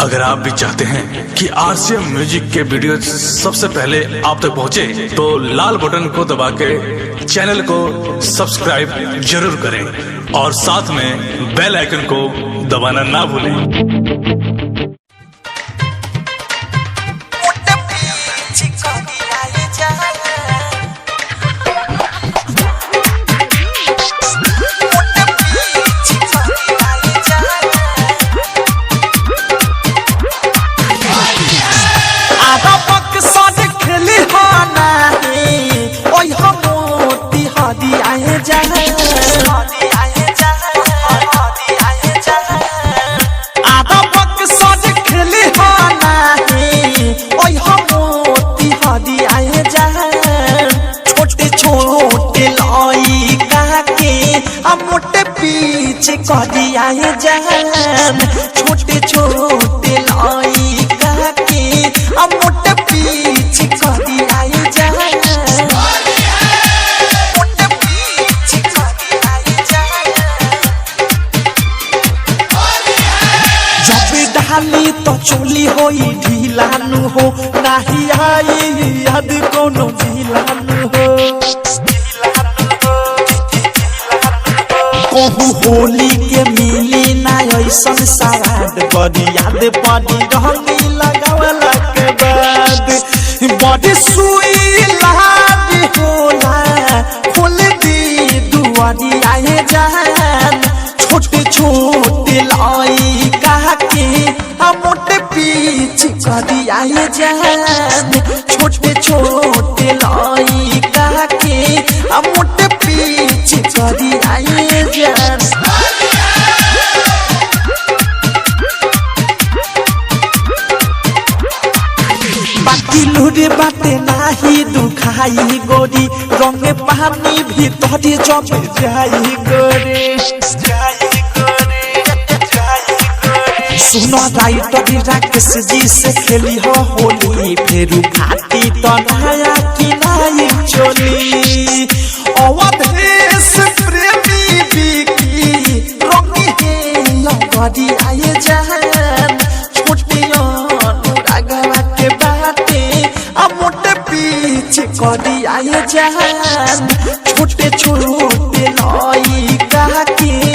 अगर आप भी चाहते हैं कि आरसीएम म्यूजिक के वीडियो सबसे पहले आप तक पहुंचे, तो लाल बटन को दबा के चैनल को सब्सक्राइब जरूर करें और साथ में बेल आइकन को दबाना ना भूलें। मोटे पीछे कह दिया है जान, छोटे छोटे लाई कह के अब मोटे पीछे कह दिया है जान, मोटे पीछे कह दिया है जान। जब डाली तो चोली होई ढीलानु हो, नाही आई याद कोनो ढीलानु हो। कहू होली के मिली ना ऐसन सवाद, बड़ी याद पड़ी रंगी लगावला के बाद। बड़ी सुई लाद होला खोल दी दुआरी आए जान, छोटे छोटे लाई कह के मोटे पीछे कर दिया जान, छोटे छोटे लाई कह के मोटे पीछे कर दिया जान। बाकी लूरे बाटे नाही दुखाई गोरी, रंग पानी भीतर जब जाई गोरे। सुनो राइटर राकेश जी से खेली हो होली, फेरू खाती तो नया की नई चोली। अवधेश प्रेमी बिकी रंगी है लगड़ी आए जान, छोटे अनुरागवा के बाटे अब मोटे पीछे करी आए जान, छोटे छोटे लाई कह के